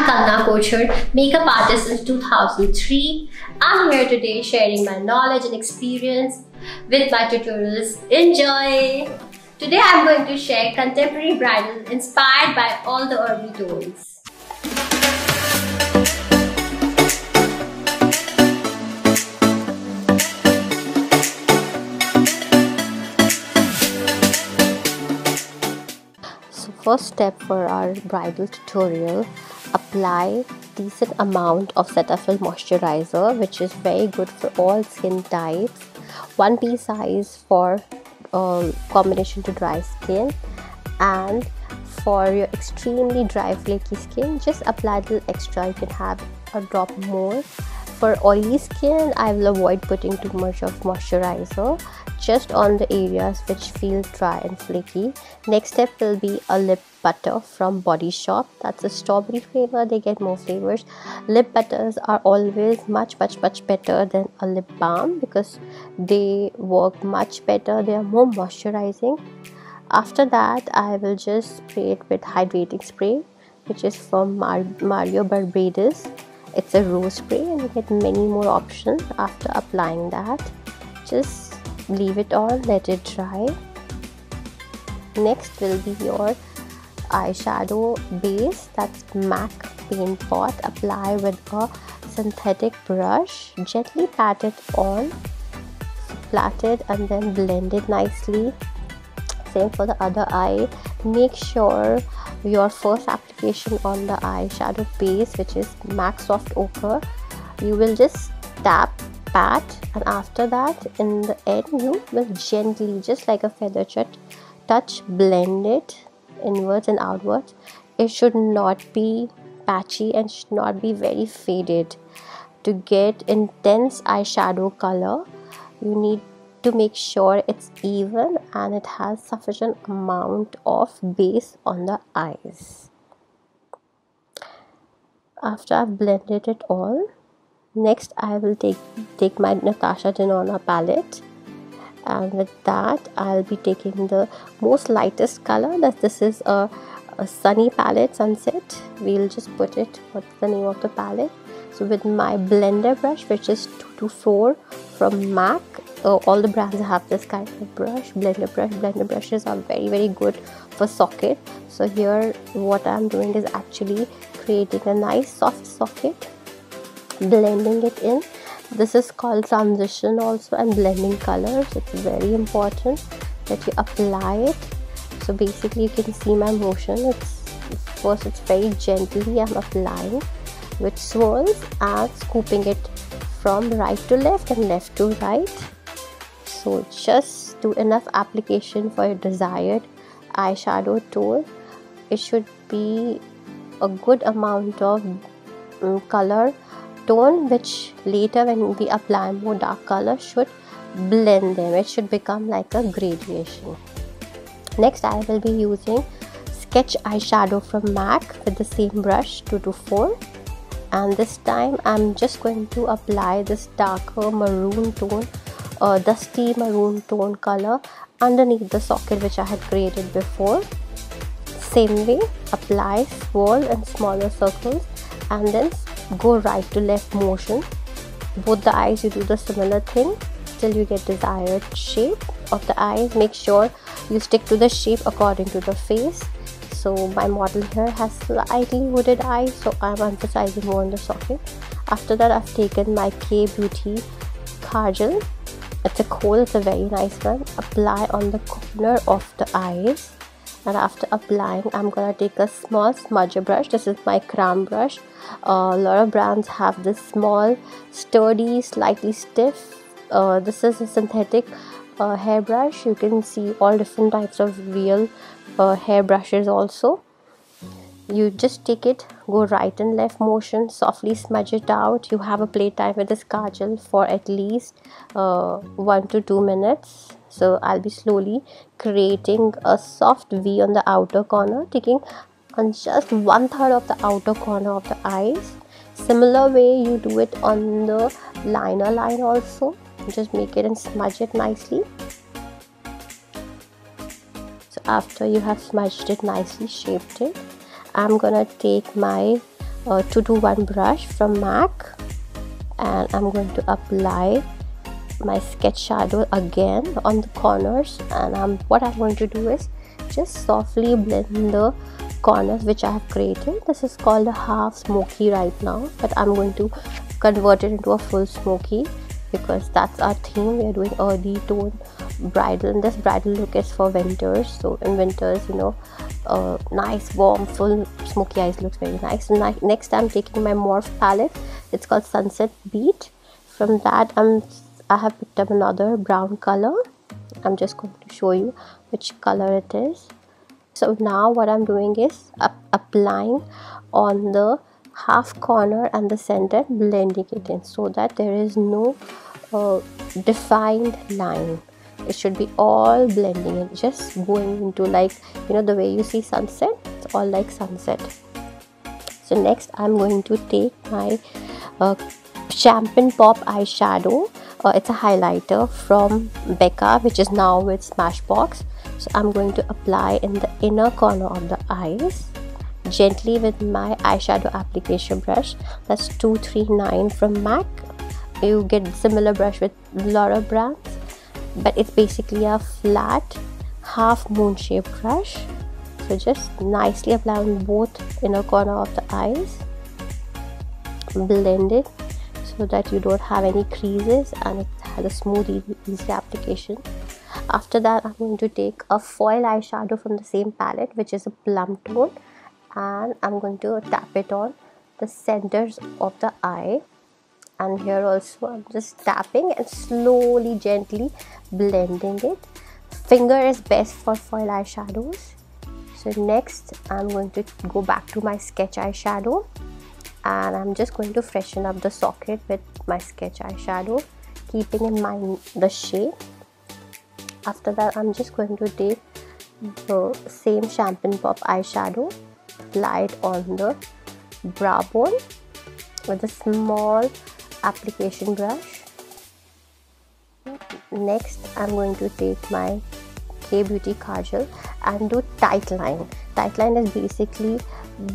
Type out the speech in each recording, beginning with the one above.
Ocher, makeup artist since 2003. I'm here today sharing my knowledge and experience with my tutorials. Enjoy! Today I'm going to share contemporary bridal inspired by all the herby tones. So first step for our bridal tutorial, apply decent amount of cetaphil moisturizer, which is very good for all skin types. 1 pea size for combination to dry skin, and for your extremely dry flaky skin just apply a little extra. You can have a drop more. For oily skin, I will avoid putting too much of moisturizer, just on the areas which feel dry and flaky. Next step will be a lip butter from Body Shop. That's a strawberry flavor. They get more flavors. Lip butters are always much better than a lip balm because they work much better. They are more moisturizing. After that, I will just spray it with hydrating spray, which is from Mario Barbados. It's a rose spray and you get many more options. After applying that, just leave it on, let it dry. Next will be your eyeshadow base. That's MAC paint pot. Apply with a synthetic brush. Gently pat it on, flat it, and then blend it nicely. Same for the other eye. Make sure your first application on the eyeshadow base, which is MAC soft ochre, you will just pat, and after that in the end you will gently, just like a feather touch, blend it inwards and outwards. It should not be patchy and should not be very faded. To get intense eyeshadow color, you need to make sure it's even and it has sufficient amount of base on the eyes. After I've blended it all, next I will take my Natasha denona palette, and with that I'll be taking the most lightest color. This is a sunny palette, sunset. We'll just put it, what's the name of the palette. So with my blender brush, which is 224 from MAC, all the brands have this kind of brush, blender brush. Blender brushes are very good for socket. So here what I'm doing is actually creating a nice soft socket, blending it in. This is called transition also, and blending colors. It's very important that you apply it. So basically you can see my motion. It's very gently I'm applying with swirls and scooping it from right to left and left to right. So just do enough application for your desired eyeshadow tone. It should be a good amount of color tone, which later when we apply more dark color should blend them. It should become like a gradation. Next I will be using sketch eyeshadow from MAC with the same brush 224, and this time I'm just going to apply this darker maroon tone, dusty maroon tone color underneath the socket which I had created before. Same way, apply swirl and smaller circles and then go right to left motion. Both the eyes you do the similar thing till you get desired shape of the eyes. Make sure you stick to the shape according to the face. So my model here has slightly hooded eyes, so I'm emphasizing more on the socket. After that, I've taken my K Beauty Kajal. It's a kohl, it's a very nice one. Apply on the corner of the eyes, and after applying, I'm gonna take a small smudger brush. This is my cram brush. A lot of brands have this small, sturdy, slightly stiff. This is a synthetic hairbrush. You can see all different types of real hair brushes also. You just take it, go right and left motion, softly smudge it out. You have a playtime with this kajal for at least 1 to 2 minutes. So I'll be slowly creating a soft V on the outer corner, taking on just 1/3 of the outer corner of the eyes. Similar way you do it on the liner line also. Just make it and smudge it nicely. So after you have smudged it nicely, shaped it, I'm gonna take my 221 brush from MAC, and I'm going to apply my sketch shadow again on the corners. And what I'm going to do is just softly blend the corners which I have created. This is called a half smoky right now, but I'm going to convert it into a full smoky because that's our theme. We are doing early tone bridal, and this bridal look is for winters. So in winters, you know, nice warm full smoky eyes looks very nice. Next I'm taking my Morphe palette. It's called Sunset Beat. From that I have picked up another brown color. I'm just going to show you which color it is. So now what I'm doing is applying on the half corner and the center, blending it in so that there is no defined line. It should be all blending in, just going into, like, you know, the way you see sunset, it's all like sunset. So next I'm going to take my Champagne Pop eyeshadow. It's a highlighter from Becca, which is now with Smashbox. So I'm going to apply in the inner corner of the eyes gently with my eyeshadow application brush. That's 239 from MAC. You get similar brush with a lot of brands, but it's basically a flat half moon shaped brush. So just nicely apply on both inner corner of the eyes, blend it so that you don't have any creases and it has a smooth, easy application. After that I'm going to take a foil eyeshadow from the same palette, which is a plum tone, and I'm going to tap it on the centers of the eye. And here also I'm just tapping and slowly, gently blending it. Finger is best for foil eyeshadows. So next I'm going to go back to my sketch eyeshadow, and I'm just going to freshen up the socket with my sketch eyeshadow, keeping in mind the shade. After that I'm just going to take the same Champagne Pop eyeshadow, apply it on the brow bone with a small application brush. Next I'm going to take my K-Beauty Kajal and do tight line. Tight line is basically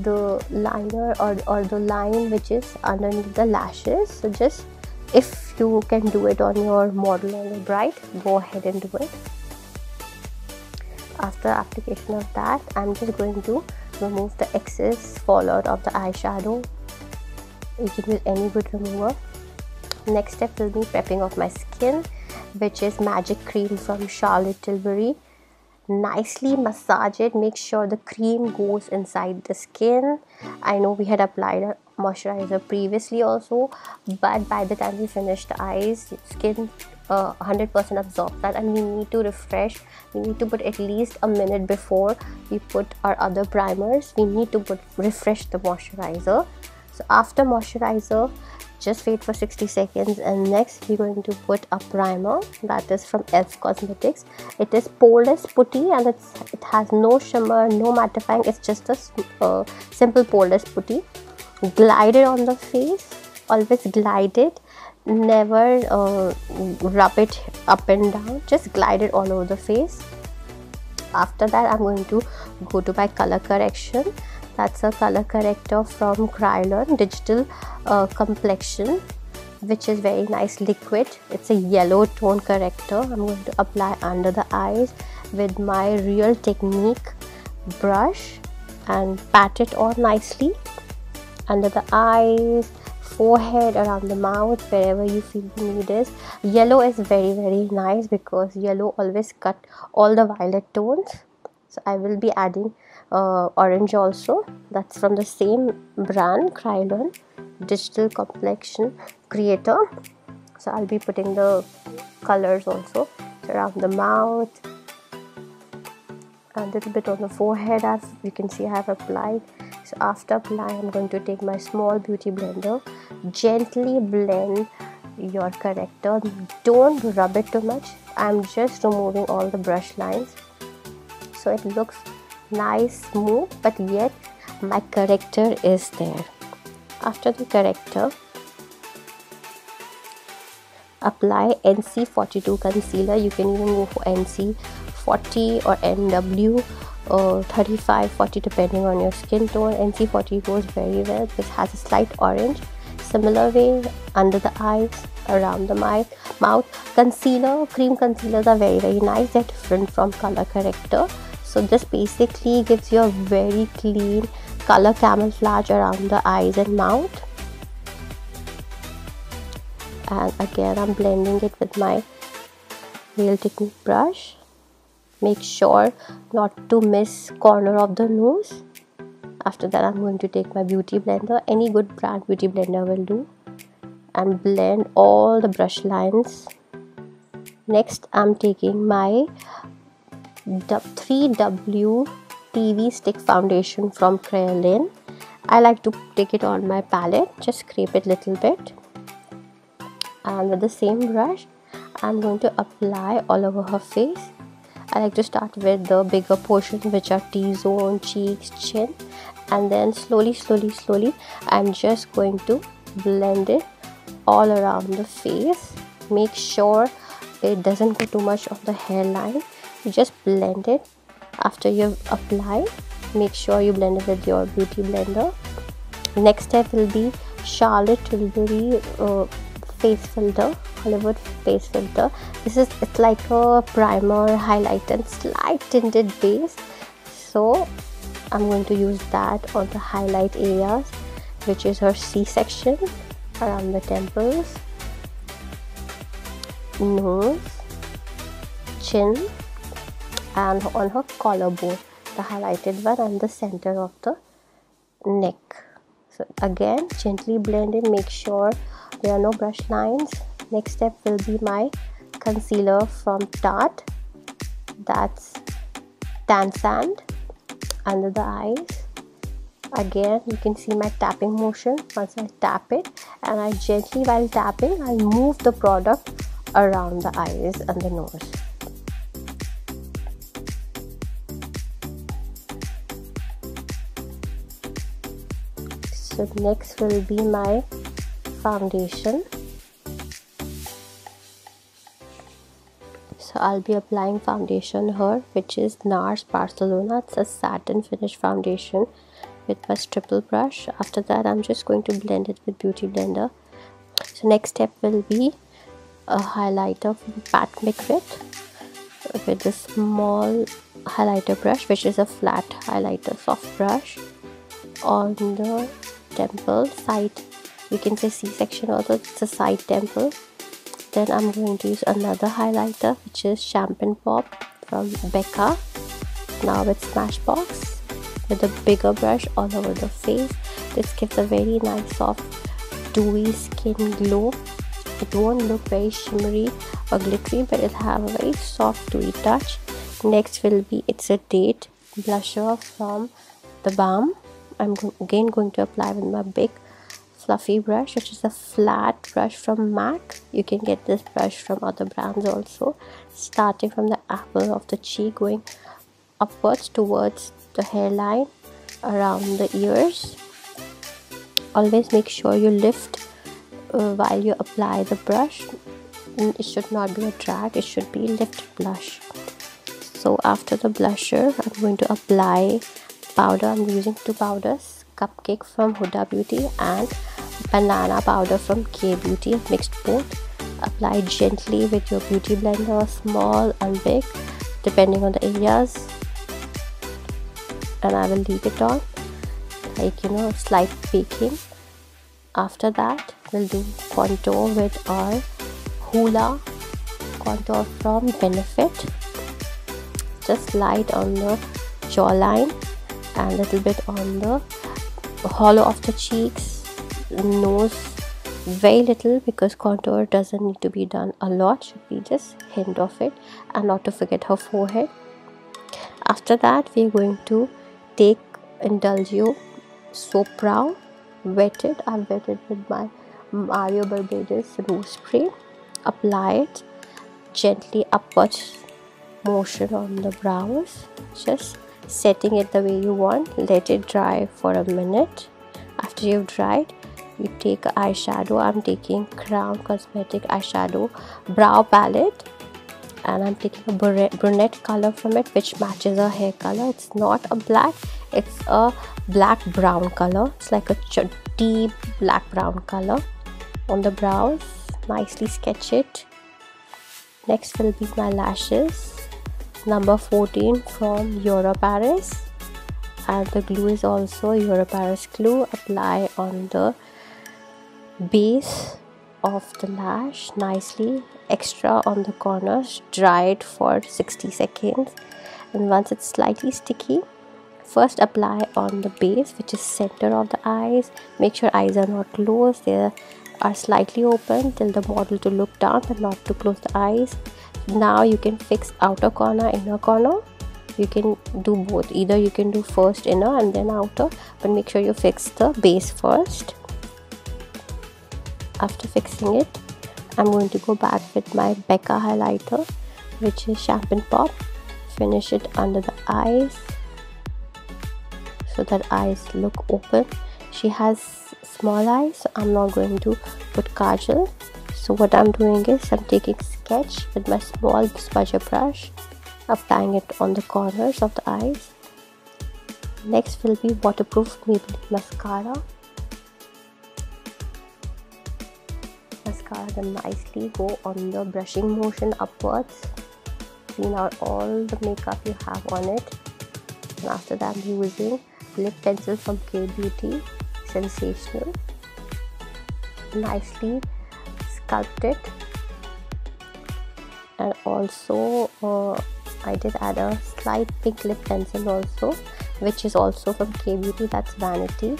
the liner or the line which is underneath the lashes. So just, if you can do it on your model or your bride, go ahead and do it. After application of that, I'm just going to remove the excess fallout of the eyeshadow. You can use any good remover. Next step will be prepping of my skin, which is Magic Cream from Charlotte Tilbury. Nicely massage it, make sure the cream goes inside the skin. I know we had applied a moisturizer previously also, but by the time we finish the eyes, skin 100% absorb that, and we need to refresh. We need to put at least a minute before we put our other primers. We need to refresh the moisturizer. So after moisturizer, just wait for 60 seconds, and next we're going to put a primer that is from Elf Cosmetics. It is poreless putty, and it has no shimmer, no mattifying. It's just a simple poreless putty. Glide it on the face, always glide it, never rub it up and down, just glide it all over the face. After that I'm going to go to my color correction. That's a color corrector from Kryolan Digital Complexion, which is very nice liquid. It's a yellow tone corrector. I'm going to apply under the eyes with my Real Technique brush and pat it on nicely under the eyes, forehead, around the mouth, wherever you feel the need is. Yellow is very nice because yellow always cut all the violet tones. So I will be adding orange also. That's from the same brand, Kryolan Digital Complexion Creator. So I'll be putting the colors also. So around the mouth, a little bit on the forehead, as you can see I have applied. So after applying, I'm going to take my small beauty blender, gently blend your corrector. Don't rub it too much. I'm just removing all the brush lines so it looks nice, smooth, but yet my corrector is there. After the corrector, apply NC42 concealer. You can even go for NC40 or NW 35-40 depending on your skin tone. NC40 goes very well because it has a slight orange. Similar way, under the eyes, around the mouth. Concealer, cream concealers are very nice. They're different from color corrector. So this basically gives you a very clean color camouflage around the eyes and mouth. And again, I'm blending it with my Real Technique brush. Make sure not to miss corner of the nose. After that, I'm going to take my beauty blender. Any good brand beauty blender will do. And blend all the brush lines. Next, I'm taking my 3W TV stick foundation from Kryolan. I like to take it on my palette. Just scrape it a little bit. And with the same brush, I'm going to apply all over her face. I like to start with the bigger portion, which are T-zone, cheeks, chin, and then slowly I'm just going to blend it all around the face. Make sure it doesn't go too much of the hairline. You just blend it. After you've applied, make sure you blend it with your beauty blender. Next step will be Charlotte Tilbury face filter, Hollywood face filter. It's like a primer, highlight and slight tinted base. So I'm going to use that on the highlight areas, which is her C-section, around the temples, nose, chin, and on her collarbone, the highlighted one, and the center of the neck. So again, gently blend in, make sure there are no brush lines. Next step will be my concealer from Tarte. That's Tan Sand, under the eyes. Again, you can see my tapping motion. Once I tap it, and I gently, while tapping, I'll move the product around the eyes and the nose. So next will be my foundation. So I'll be applying foundation here, which is Nars Barcelona. It's a satin finish foundation with my triple brush. After that, I'm just going to blend it with beauty blender. So next step will be a highlighter from Pat McGrath with a small highlighter brush, which is a flat highlighter soft brush on the temple side. You can say C-section also, it's a side temple. Then I'm going to use another highlighter, which is Champagne Pop from Becca, now with Smashbox, with a bigger brush all over the face. This gives a very nice soft dewy skin glow. It won't look very shimmery or glittery, but it'll have a very soft dewy touch. Next will be It's a Date blusher from The Balm. I'm again going to apply with my big fluffy brush, which is a flat brush from MAC. You can get this brush from other brands also. Starting from the apple of the cheek, going upwards towards the hairline, around the ears. Always make sure you lift while you apply the brush. It should not be a drag, it should be lifted blush. So after the blusher, I'm going to apply powder. I'm using two powders, Cupcake from Huda Beauty and Banana powder from K Beauty. I've mixed both. Apply gently with your beauty blender, small and big depending on the areas, and I will leave it on like slight baking. After that, we'll do contour with our Hoola contour from Benefit. Just light on the jawline and a little bit on the hollow of the cheeks, nose, very little, because contour doesn't need to be done a lot, should be just hint of it. And not to forget her forehead. After that, we're going to take Indulgio Soap Brow, wetted. I've wetted with my Mario Barbados rose spray. Apply it gently, upwards motion on the brows, just setting it the way you want. Let it dry for a minute. After you've dried, you take an eyeshadow. I'm taking Crown Cosmetic eyeshadow brow palette, and I'm taking a brunette color from it, which matches her hair color. It's not a black, it's a black brown color. It's like a deep black brown color on the brows. Nicely sketch it. Next will be my lashes, number 14 from Uroparis, and the glue is also Uroparis glue. Apply on the base of the lash nicely, extra on the corners. Dry it for 60 seconds, and once it's slightly sticky, first apply on the base, which is center of the eyes. Make sure eyes are not closed, they are slightly open. Tell the model to look down but not to close the eyes. Now you can fix outer corner, inner corner. You can do both, either you can do first inner and then outer, but make sure you fix the base first. After fixing it, I'm going to go back with my Becca highlighter, which is Champagne Pop. Finish it under the eyes so that eyes look open. She has small eyes, so I'm not going to put Kajal. So what I'm doing is I'm taking sketch with my small smudger brush, applying it on the corners of the eyes. Next will be waterproof Maybelline mascara. Mascara can nicely go on the brushing motion upwards, clean out all the makeup you have on it. And after that, I'm using lip pencil from K Beauty, Sensational. Nicely sculpt it, and also I did add a slight pink lip pencil also, which is also from K Beauty, that's Vanity.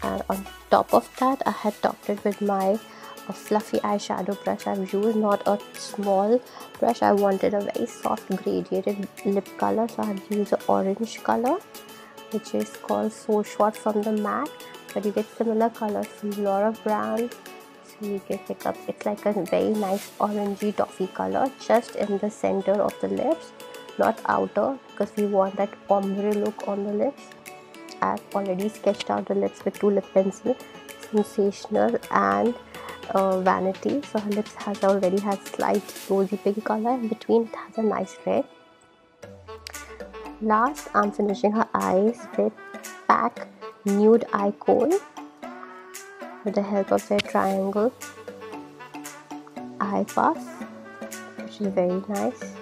And on top of that, I had topped it with my fluffy eyeshadow brush I've used, not a small brush. I wanted a very soft gradiated lip color, so I've used an orange color, which is called So Short from the MAC, but you get similar colors from Laura brand, so you can pick up. It's like a very nice orangey toffee color, just in the center of the lips, not outer, because we want that ombre look on the lips. I've already sketched out the lips with two lip pencils, Sensational and Vanity. So her lips already has slight rosy pink color. In between it has a nice red. Last, I'm finishing her eyes with PAC Nude Eye Kohl with the help of their triangle eye puff, which is very nice.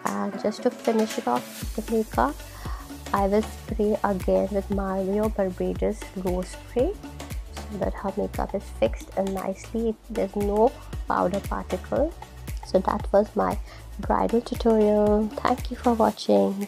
And just to finish it off the makeup, I will spray again with Mario Barbados Rose Spray, so that her makeup is fixed and nicely. There's no powder particle. So that was my bridal tutorial. Thank you for watching.